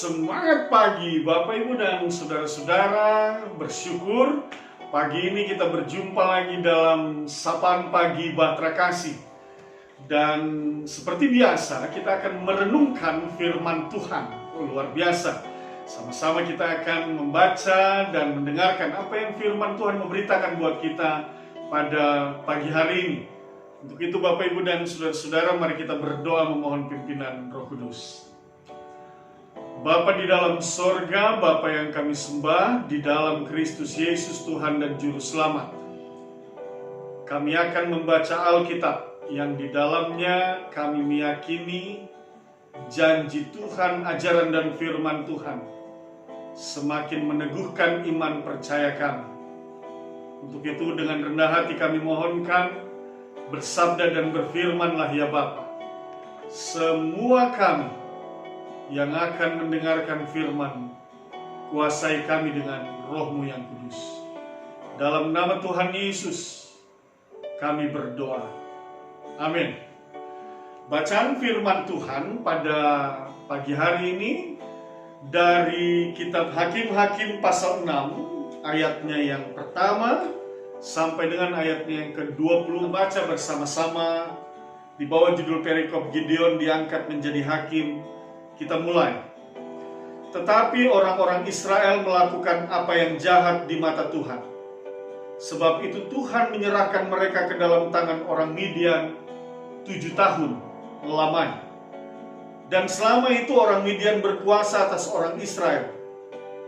Semangat pagi Bapak Ibu dan saudara-saudara. Bersyukur pagi ini kita berjumpa lagi dalam Sapaan Pagi Bahtera Kasih. Dan seperti biasa kita akan merenungkan firman Tuhan. Luar biasa. Sama-sama kita akan membaca dan mendengarkan apa yang firman Tuhan memberitakan buat kita pada pagi hari ini. Untuk itu Bapak Ibu dan saudara-saudara, mari kita berdoa memohon pimpinan Roh Kudus. Bapa di dalam sorga, Bapa yang kami sembah, di dalam Kristus Yesus Tuhan dan Juru Selamat. Kami akan membaca Alkitab yang di dalamnya kami meyakini janji Tuhan, ajaran dan firman Tuhan semakin meneguhkan iman percaya kami. Untuk itu dengan rendah hati kami mohonkan, bersabda dan berfirmanlah ya Bapa. Semua kami yang akan mendengarkan firman, kuasai kami dengan Roh-Mu yang kudus. Dalam nama Tuhan Yesus kami berdoa. Amin. Bacaan firman Tuhan pada pagi hari ini dari kitab Hakim-Hakim pasal 6 ayatnya yang pertama sampai dengan ayatnya yang ke-20. Baca bersama-sama di bawah judul perikop Gideon diangkat menjadi hakim. Kita mulai. Tetapi orang-orang Israel melakukan apa yang jahat di mata Tuhan. Sebab itu Tuhan menyerahkan mereka ke dalam tangan orang Midian 7 tahun lamanya. Dan selama itu orang Midian berkuasa atas orang Israel.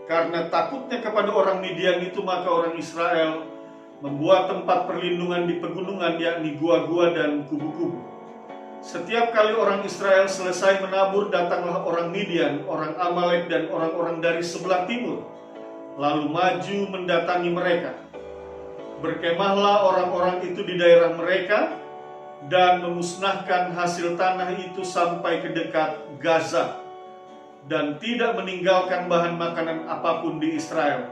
Karena takutnya kepada orang Midian itu, maka orang Israel membuat tempat perlindungan di pegunungan, yakni gua-gua dan kubu-kubu. Setiap kali orang Israel selesai menabur, datanglah orang Midian, orang Amalek dan orang-orang dari sebelah timur, lalu maju mendatangi mereka. Berkemahlah orang-orang itu di daerah mereka dan memusnahkan hasil tanah itu sampai ke dekat Gaza, dan tidak meninggalkan bahan makanan apapun di Israel.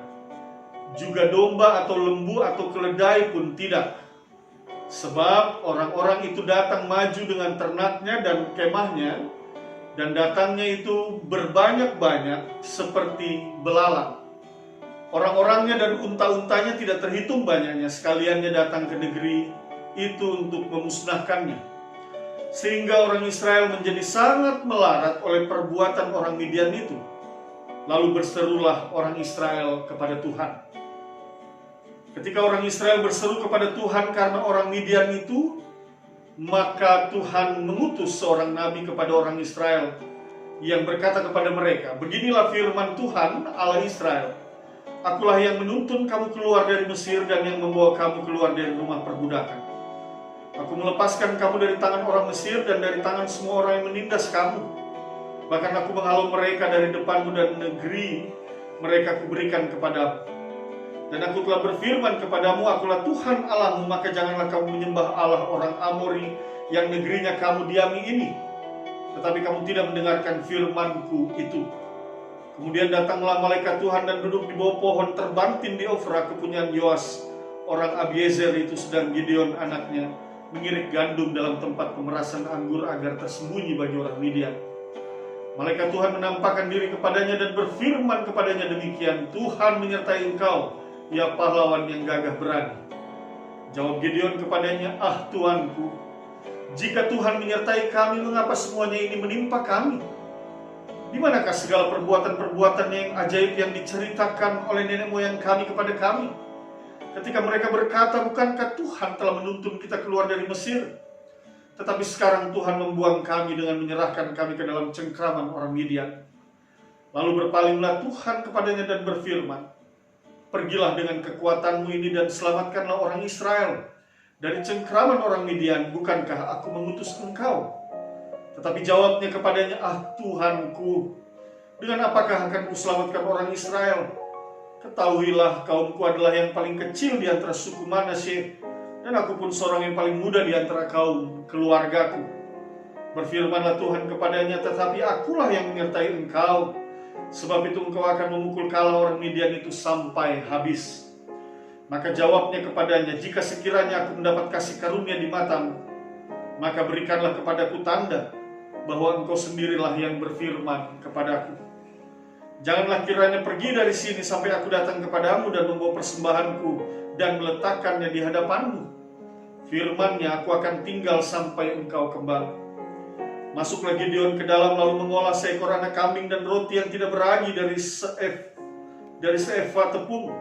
Juga domba atau lembu atau keledai pun tidak. Sebab orang-orang itu datang maju dengan ternaknya dan kemahnya, dan datangnya itu berbanyak-banyak seperti belalang. Orang-orangnya dan unta-untanya tidak terhitung banyaknya, sekaliannya datang ke negeri itu untuk memusnahkannya. Sehingga orang Israel menjadi sangat melarat oleh perbuatan orang Midian itu. Lalu berserulah orang Israel kepada Tuhan. Ketika orang Israel berseru kepada Tuhan karena orang Midian itu, maka Tuhan mengutus seorang nabi kepada orang Israel yang berkata kepada mereka, beginilah firman Tuhan Allah Israel, akulah yang menuntun kamu keluar dari Mesir dan yang membawa kamu keluar dari rumah perbudakan. Aku melepaskan kamu dari tangan orang Mesir dan dari tangan semua orang yang menindas kamu. Bahkan aku menghalau mereka dari depanmu dan negeri mereka kuberikan kepadamu. Dan aku telah berfirman kepadamu, akulah Tuhan Allahmu, maka janganlah kamu menyembah Allah orang Amori yang negerinya kamu diami ini. Tetapi kamu tidak mendengarkan firmanku itu. Kemudian datanglah malaikat Tuhan dan duduk di bawah pohon terbantin di Ofra, kepunyaan Yoas orang Abiezer. Itu sedang Gideon anaknya mengirik gandum dalam tempat pemerasan anggur agar tersembunyi bagi orang Midian. Malaikat Tuhan menampakkan diri kepadanya dan berfirman kepadanya demikian, Tuhan menyertai engkau, ya pahlawan yang gagah berani. Jawab Gideon kepadanya, ah Tuanku, jika Tuhan menyertai kami, mengapa semuanya ini menimpa kami? Di manakah segala perbuatan-perbuatannya yang ajaib yang diceritakan oleh nenek moyang kami kepada kami? Ketika mereka berkata, bukankah Tuhan telah menuntun kita keluar dari Mesir? Tetapi sekarang Tuhan membuang kami dengan menyerahkan kami ke dalam cengkraman orang Midian. Lalu berpalinglah Tuhan kepadanya dan berfirman, pergilah dengan kekuatanmu ini dan selamatkanlah orang Israel dari cengkraman orang Midian, bukankah aku mengutus engkau? Tetapi jawabnya kepadanya, ah Tuhanku, dengan apakah akan kuselamatkan orang Israel? Ketahuilah kaumku adalah yang paling kecil di antara suku Manasye, dan aku pun seorang yang paling muda di antara kaum keluargaku. Berfirmanlah Tuhan kepadanya, tetapi akulah yang menyertai engkau. Sebab itu engkau akan memukul kalah orang Midian itu sampai habis. Maka jawabnya kepadanya, jika sekiranya aku mendapat kasih karunia di matamu, maka berikanlah kepadaku tanda bahwa engkau sendirilah yang berfirman kepadaku. Janganlah kiranya pergi dari sini sampai aku datang kepadamu dan membawa persembahanku dan meletakkannya di hadapanmu. Firman-Nya, aku akan tinggal sampai engkau kembali. Masuklah Gideon ke dalam lalu mengolah seekor anak kambing dan roti yang tidak beragi dari seefah tepung.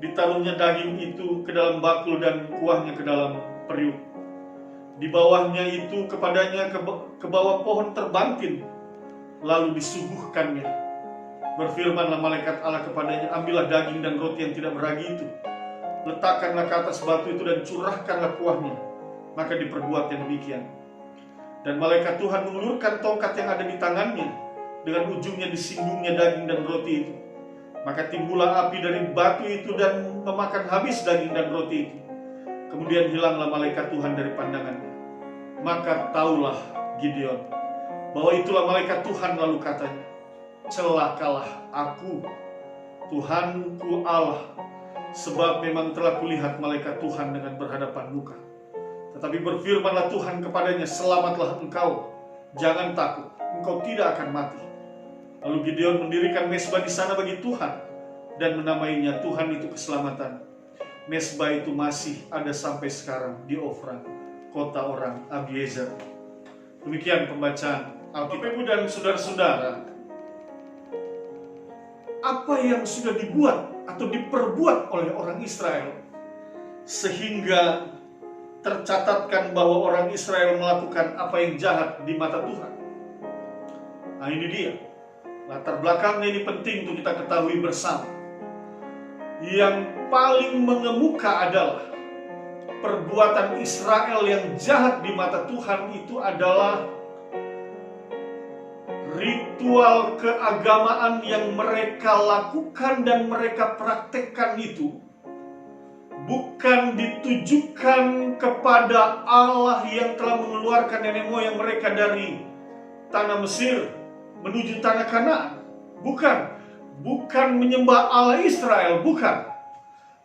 Ditaruhnya daging itu ke dalam bakul dan kuahnya ke dalam periuk. Di bawahnya itu kepadanya ke bawah pohon terbangkin, lalu disuguhkannya. Berfirmanlah malaikat Allah kepadanya, ambillah daging dan roti yang tidak beragi itu, letakkanlah ke atas batu itu dan curahkanlah kuahnya. Maka diperbuatnya demikian. Dan malaikat Tuhan mengulurkan tongkat yang ada di tangannya, dengan ujungnya disinggungnya daging dan roti itu. Maka timbullah api dari batu itu dan memakan habis daging dan roti itu. Kemudian hilanglah malaikat Tuhan dari pandangannya. Maka taulah Gideon bahwa itulah malaikat Tuhan, lalu katanya, celakalah aku, Tuhanku Allah, sebab memang telah kulihat malaikat Tuhan dengan berhadapan muka. Tetapi berfirmanlah Tuhan kepadanya, selamatlah engkau, jangan takut, engkau tidak akan mati. Lalu Gideon mendirikan mezbah di sana bagi Tuhan dan menamainya Tuhan itu keselamatan. Mezbah itu masih ada sampai sekarang di Ofra, kota orang Abiezer. Demikian pembacaan Alkitab. Ibu dan saudara-saudara, apa yang sudah dibuat atau diperbuat oleh orang Israel sehingga tercatatkan bahwa orang Israel melakukan apa yang jahat di mata Tuhan? Nah, ini dia. Latar belakangnya ini penting untuk kita ketahui bersama. Yang paling mengemuka adalah perbuatan Israel yang jahat di mata Tuhan itu adalah ritual keagamaan yang mereka lakukan dan mereka praktekkan itu bukan ditujukan kepada Allah yang telah mengeluarkan nenek moyang mereka dari tanah Mesir menuju tanah Kanaan. Bukan menyembah Allah Israel, bukan.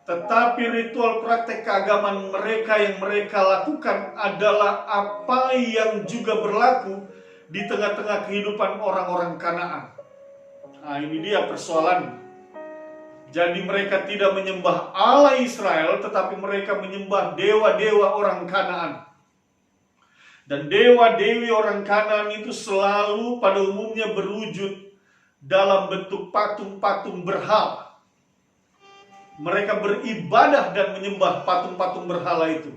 Tetapi ritual praktek keagamaan mereka yang mereka lakukan adalah apa yang juga berlaku di tengah-tengah kehidupan orang-orang Kanaan. Nah, ini dia persoalan. Jadi mereka tidak menyembah Allah Israel, tetapi mereka menyembah dewa-dewa orang Kanaan. Dan dewa-dewi orang Kanaan itu selalu pada umumnya berwujud dalam bentuk patung-patung berhala. Mereka beribadah dan menyembah patung-patung berhala itu.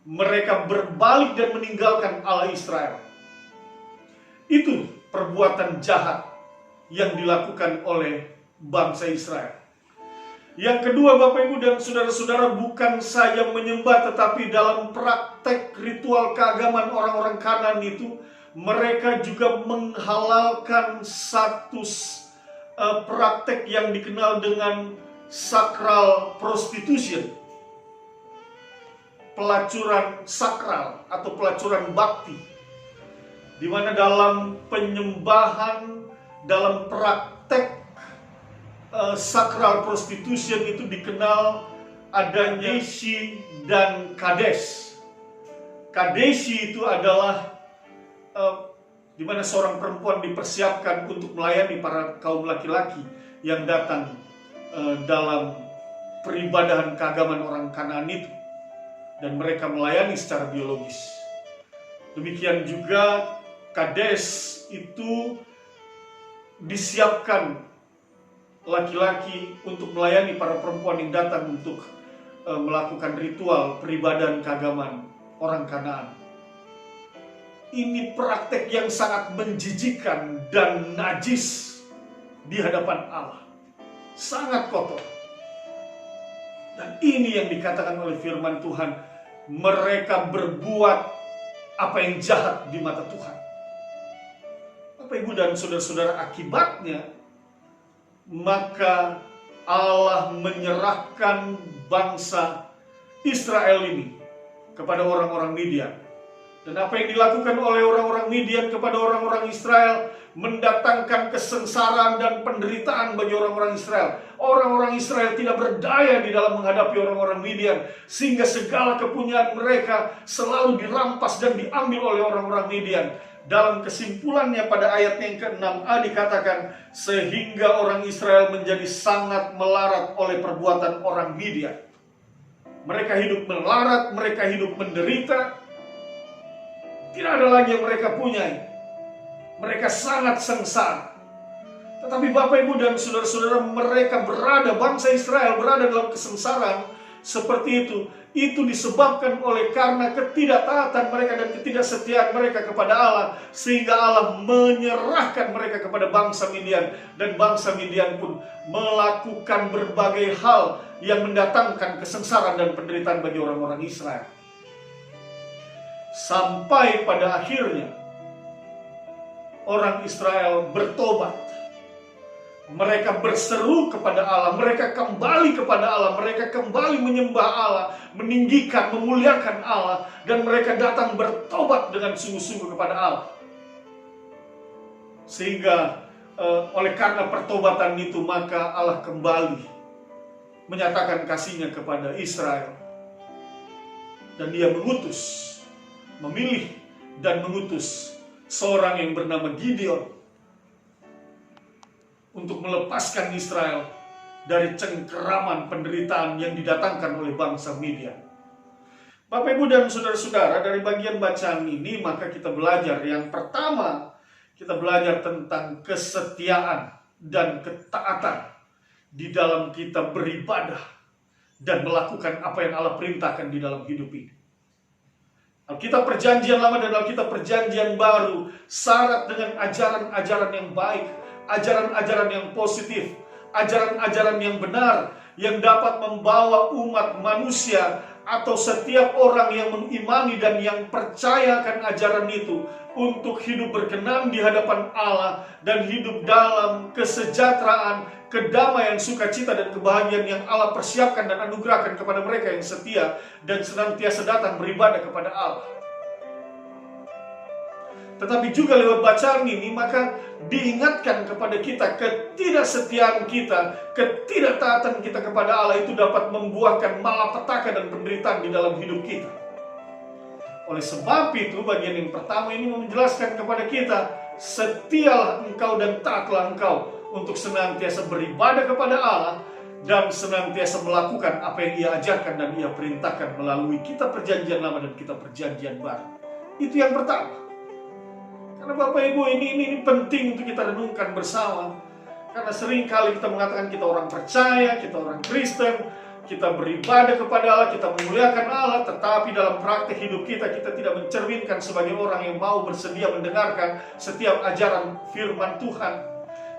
Mereka berbalik dan meninggalkan Allah Israel. Itu perbuatan jahat yang dilakukan oleh bangsa Israel. Yang kedua, Bapak Ibu dan saudara-saudara, bukan saja menyembah, tetapi dalam praktek ritual keagamaan orang-orang Kanaan itu, mereka juga menghalalkan satu praktek yang dikenal dengan sakral prostitution, pelacuran sakral atau pelacuran bakti, di mana dalam penyembahan, dalam praktek sakral prostitution itu dikenal adanya Kadeshi dan Kades. Kadeshi itu adalah di mana seorang perempuan dipersiapkan untuk melayani para kaum laki-laki yang datang dalam peribadahan keagamaan orang Kanaan itu, dan mereka melayani secara biologis. Demikian juga Kades itu disiapkan laki-laki untuk melayani para perempuan yang datang untuk melakukan ritual peribadahan keagamaan orang Kanaan. Ini praktek yang sangat menjijikkan dan najis di hadapan Allah. Sangat kotor. Dan ini yang dikatakan oleh firman Tuhan, mereka berbuat apa yang jahat di mata Tuhan. Bapak Ibu dan saudara-saudara, akibatnya maka Allah menyerahkan bangsa Israel ini kepada orang-orang Midian. Dan apa yang dilakukan oleh orang-orang Midian kepada orang-orang Israel mendatangkan kesengsaraan dan penderitaan bagi orang-orang Israel. Orang-orang Israel tidak berdaya di dalam menghadapi orang-orang Midian, sehingga segala kepunyaan mereka selalu dirampas dan diambil oleh orang-orang Midian. Dalam kesimpulannya pada ayat yang ke-6a dikatakan, sehingga orang Israel menjadi sangat melarat oleh perbuatan orang Midian. Mereka hidup melarat, mereka hidup menderita. Tidak ada lagi yang mereka punyai. Mereka sangat sengsara. Tetapi Bapak, Ibu, dan saudara-saudara, mereka bangsa Israel berada dalam kesengsaraan seperti itu. Itu disebabkan oleh karena ketidaktaatan mereka dan ketidaksetiaan mereka kepada Allah, sehingga Allah menyerahkan mereka kepada bangsa Midian, dan bangsa Midian pun melakukan berbagai hal yang mendatangkan kesengsaraan dan penderitaan bagi orang-orang Israel. Sampai pada akhirnya orang Israel bertobat. Mereka berseru kepada Allah, mereka kembali kepada Allah, mereka kembali menyembah Allah, meninggikan, memuliakan Allah, dan mereka datang bertobat dengan sungguh-sungguh kepada Allah. Sehingga oleh karena pertobatan itu, maka Allah kembali menyatakan kasih-Nya kepada Israel. Dan Dia memilih dan mengutus seorang yang bernama Gideon untuk melepaskan Israel dari cengkeraman penderitaan yang didatangkan oleh bangsa Midian. Bapak, Ibu, dan saudara-saudara, dari bagian bacaan ini maka kita belajar. Yang pertama, kita belajar tentang kesetiaan dan ketaatan di dalam kita beribadah dan melakukan apa yang Allah perintahkan di dalam hidup ini. Alkitab Perjanjian Lama dan Alkitab Perjanjian Baru syarat dengan ajaran-ajaran yang baik, ajaran-ajaran yang positif, ajaran-ajaran yang benar, yang dapat membawa umat manusia atau setiap orang yang mengimani dan yang percayakan ajaran itu untuk hidup berkenan di hadapan Allah dan hidup dalam kesejahteraan, kedamaian, sukacita, dan kebahagiaan yang Allah persiapkan dan anugerahkan kepada mereka yang setia dan senantiasa datang beribadah kepada Allah. Tetapi juga lewat bacaan ini maka diingatkan kepada kita ketidaksetiaan kita, ketidaktaatan kita kepada Allah itu dapat membuahkan malapetaka dan penderitaan di dalam hidup kita. Oleh sebab itu bagian yang pertama ini menjelaskan kepada kita, setialah engkau dan taatlah engkau untuk senantiasa beribadah kepada Allah dan senantiasa melakukan apa yang Ia ajarkan dan Ia perintahkan melalui kitab Perjanjian Lama dan kitab Perjanjian Baru. Itu yang pertama. Karena Bapak, Ibu, ini penting untuk kita renungkan bersama. Karena sering kali kita mengatakan kita orang percaya, kita orang Kristen, kita beribadah kepada Allah, kita memuliakan Allah, tetapi dalam praktek hidup kita tidak mencerminkan sebagai orang yang mau bersedia mendengarkan setiap ajaran firman Tuhan.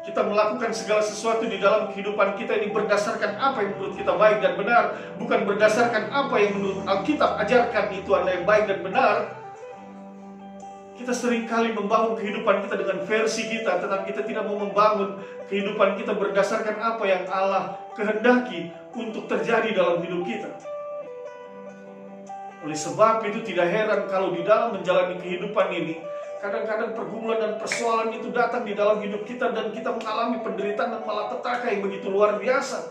Kita melakukan segala sesuatu di dalam kehidupan kita ini berdasarkan apa yang menurut kita baik dan benar, bukan berdasarkan apa yang menurut Alkitab ajarkan itu adalah yang baik dan benar. Kita seringkali membangun kehidupan kita dengan versi kita, tetapi kita tidak mau membangun kehidupan kita berdasarkan apa yang Allah kehendaki untuk terjadi dalam hidup kita. Oleh sebab itu tidak heran kalau di dalam menjalani kehidupan ini, kadang-kadang pergumulan dan persoalan itu datang di dalam hidup kita dan kita mengalami penderitaan dan malapetaka yang begitu luar biasa.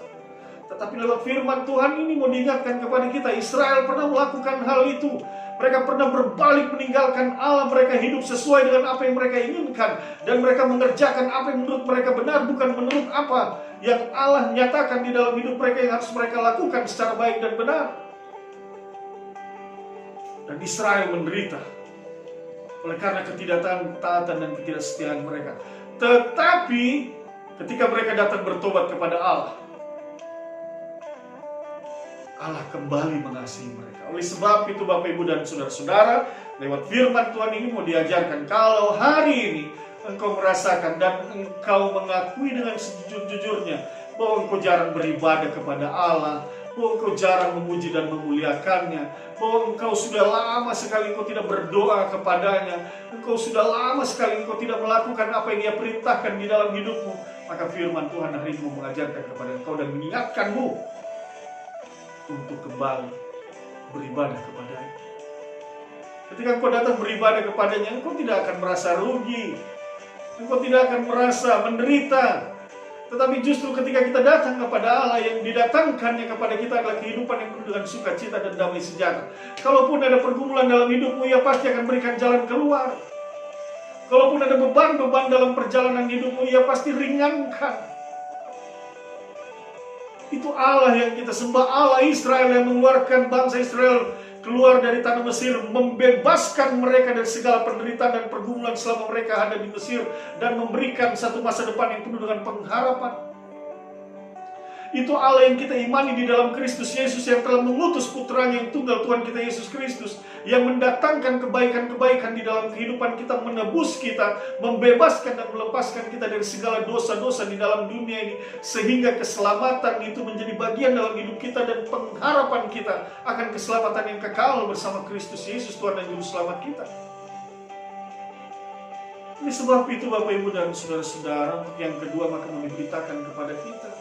Tetapi lewat firman Tuhan ini mau diingatkan kepada kita, Israel pernah melakukan hal itu. Mereka pernah berbalik meninggalkan Allah, mereka hidup sesuai dengan apa yang mereka inginkan. Dan mereka mengerjakan apa yang menurut mereka benar, bukan menurut apa yang Allah nyatakan di dalam hidup mereka yang harus mereka lakukan secara baik dan benar. Dan Israel menderita oleh karena ketidaktaatan dan ketidaksetiaan mereka. Tetapi ketika mereka datang bertobat kepada Allah, Allah kembali mengasihi mereka. Oleh sebab itu Bapak, Ibu, dan saudara-saudara, lewat firman Tuhan ini mau diajarkan, kalau hari ini engkau merasakan dan engkau mengakui dengan sejujur-jujurnya bahwa engkau jarang beribadah kepada Allah, bahwa engkau jarang memuji dan memuliakannya, bahwa engkau sudah lama sekali engkau tidak berdoa kepadanya, engkau sudah lama sekali engkau tidak melakukan apa yang Dia perintahkan di dalam hidupmu, maka firman Tuhan hari ini mau mengajarkan kepada engkau dan mengingatkanmu untuk kembali beribadah kepadanya. Ketika engkau datang beribadah kepadanya, engkau tidak akan merasa rugi, engkau tidak akan merasa menderita. Tetapi justru ketika kita datang kepada Allah, yang didatangkannya kepada kita adalah kehidupan yang penuh dengan sukacita dan damai sejahtera. Kalaupun ada pergumulan dalam hidupmu, Ia pasti akan berikan jalan keluar. Kalaupun ada beban-beban dalam perjalanan hidupmu, Ia pasti ringankan. Itu Allah yang kita sembah, Allah Israel yang mengeluarkan bangsa Israel keluar dari tanah Mesir, membebaskan mereka dari segala penderitaan dan pergumulan selama mereka ada di Mesir, dan memberikan satu masa depan yang penuh dengan pengharapan. Itu Allah yang kita imani di dalam Kristus Yesus, yang telah mengutus putranya yang tunggal, Tuhan kita Yesus Kristus, yang mendatangkan kebaikan-kebaikan di dalam kehidupan kita, menebus kita, membebaskan dan melepaskan kita dari segala dosa-dosa di dalam dunia ini, sehingga keselamatan itu menjadi bagian dalam hidup kita, dan pengharapan kita akan keselamatan yang kekal bersama Kristus Yesus, Tuhan dan Juru Selamat kita. Ini sebab itu Bapak Ibu dan Saudara-saudara, yang kedua maka memberitakan kepada kita,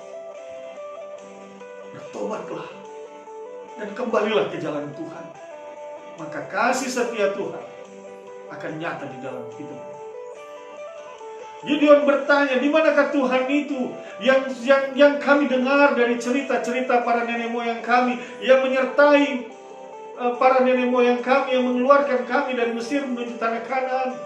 bertobatlah dan kembalilah ke jalan Tuhan, maka kasih setia Tuhan akan nyata di dalam hidup. Gideon bertanya, di manakah Tuhan itu yang kami dengar dari cerita-cerita para nenek moyang kami, yang menyertai para nenek moyang kami, yang mengeluarkan kami dari Mesir menuju tanah Kanaan?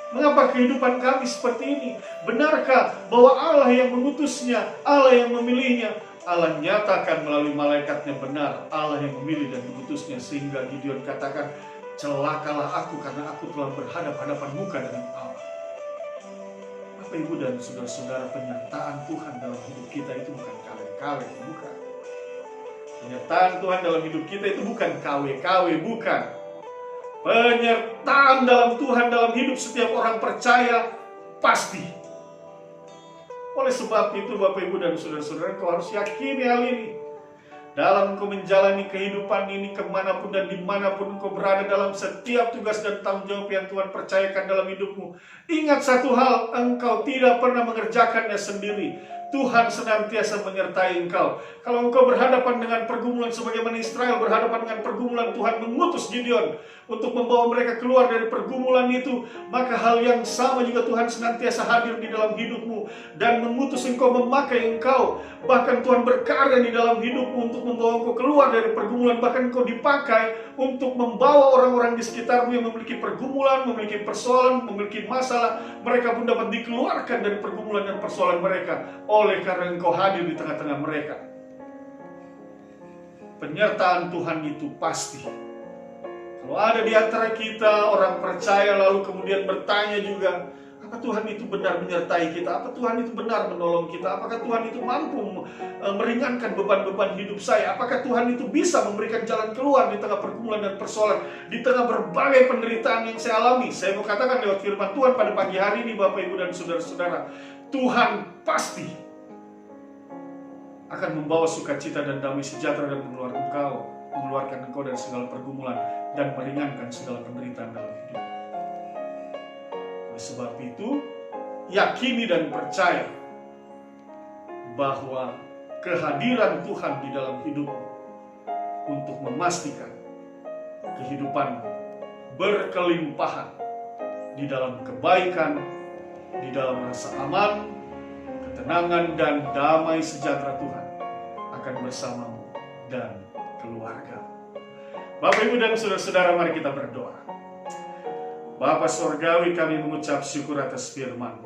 Mengapa kehidupan kami seperti ini? Benarkah bahwa Allah yang mengutusnya, Allah yang memilihnya, Allah nyatakan melalui malaikatnya? Benar, Allah yang memilih dan mengutusnya, sehingga Gideon katakan, celakalah aku karena aku telah berhadapan muka dengan Allah. Bapak Ibu dan saudara-saudara, penyertaan Tuhan dalam hidup kita itu bukan kaleng-kaleng, bukan. Penyertaan Tuhan dalam hidup kita itu bukan KW-KW, bukan. Penyertaan dalam Tuhan dalam hidup setiap orang percaya pasti. Oleh sebab itu Bapak Ibu dan saudara-saudara, kau harus yakini hal ini. Dalam kau menjalani kehidupan ini, kemanapun dan dimanapun kau berada, dalam setiap tugas dan tanggung jawab yang Tuhan percayakan dalam hidupmu, ingat satu hal, engkau tidak pernah mengerjakannya sendiri. Tuhan senantiasa menyertai engkau. Kalau engkau berhadapan dengan pergumulan sebagaimana Israel berhadapan dengan pergumulan, Tuhan mengutus Gideon untuk membawa mereka keluar dari pergumulan itu, maka hal yang sama juga Tuhan senantiasa hadir di dalam hidupmu dan mengutus engkau, memakai engkau. Bahkan Tuhan berkarya di dalam hidupmu untuk membawa engkau keluar dari pergumulan. Bahkan engkau dipakai untuk membawa orang-orang di sekitarmu yang memiliki pergumulan, memiliki persoalan, memiliki masalah. Mereka pun dapat dikeluarkan dari pergumulan dan persoalan mereka oleh karena engkau hadir di tengah-tengah mereka. Penyertaan Tuhan itu pasti. Kalau ada di antara kita orang percaya lalu kemudian bertanya juga, apa Tuhan itu benar menyertai kita? Apa Tuhan itu benar menolong kita? Apakah Tuhan itu mampu meringankan beban-beban hidup saya? Apakah Tuhan itu bisa memberikan jalan keluar di tengah pergumulan dan persoalan, di tengah berbagai penderitaan yang saya alami? Saya mau katakan lewat firman Tuhan pada pagi hari ini, Bapak Ibu dan saudara-saudara, Tuhan pasti akan membawa sukacita dan damai sejahtera dan mengeluarkan engkau dari segala pergumulan dan meringankan segala penderitaan dalam hidup. Oleh sebab itu, yakini dan percaya bahwa kehadiran Tuhan di dalam hidupmu untuk memastikan kehidupan berkelimpahan di dalam kebaikan, di dalam rasa aman, ketenangan dan damai sejahtera Tuhan akan bersamamu dan keluarga. Bapak Ibu dan saudara-saudara, mari kita berdoa. Bapa Sorgawi, kami mengucap syukur atas firman.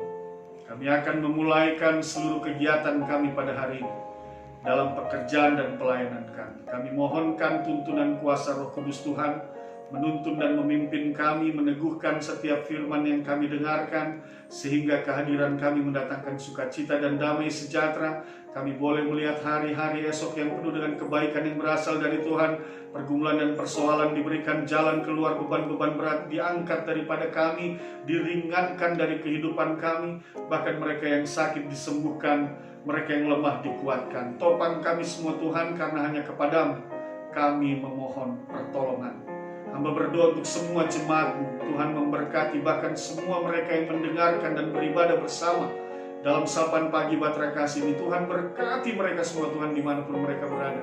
Kami akan memulaikan seluruh kegiatan kami pada hari ini dalam pekerjaan dan pelayanan kami. Kami mohonkan tuntunan kuasa Roh Kudus Tuhan menuntun dan memimpin kami, meneguhkan setiap firman yang kami dengarkan, sehingga kehadiran kami mendatangkan sukacita dan damai sejahtera. Kami boleh melihat hari-hari esok yang penuh dengan kebaikan yang berasal dari Tuhan. Pergumulan dan persoalan diberikan jalan keluar, beban-beban berat diangkat daripada kami, diringankan dari kehidupan kami. Bahkan mereka yang sakit disembuhkan, mereka yang lemah dikuatkan. Topang kami semua Tuhan, karena hanya kepadamu kami memohon pertolongan. Hamba berdoa untuk semua jemaat-Mu, Tuhan memberkati bahkan semua mereka yang mendengarkan dan beribadah bersama dalam sapaan pagi Batra Kasih ini. Tuhan berkati mereka semua Tuhan dimanapun mereka berada.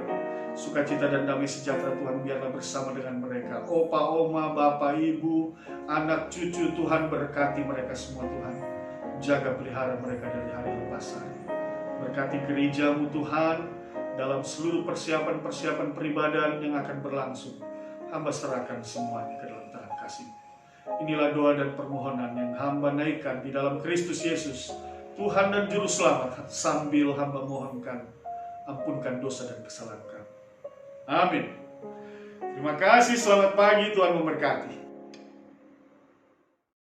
Sukacita dan damai sejahtera Tuhan biarlah bersama dengan mereka. Opa, oma, bapak, ibu, anak, cucu, Tuhan berkati mereka semua Tuhan. Jaga pelihara mereka dari hari lepas hari. Berkati gereja-Mu Tuhan dalam seluruh persiapan-persiapan peribadahan yang akan berlangsung. Hamba serahkan semuanya ke dalam tangan kasih. Inilah doa dan permohonan yang hamba naikkan di dalam Kristus Yesus, Tuhan dan Juru Selamat, sambil hamba mohonkan, ampunkan dosa dan kesalahan kami. Amin. Terima kasih, selamat pagi, Tuhan memberkati.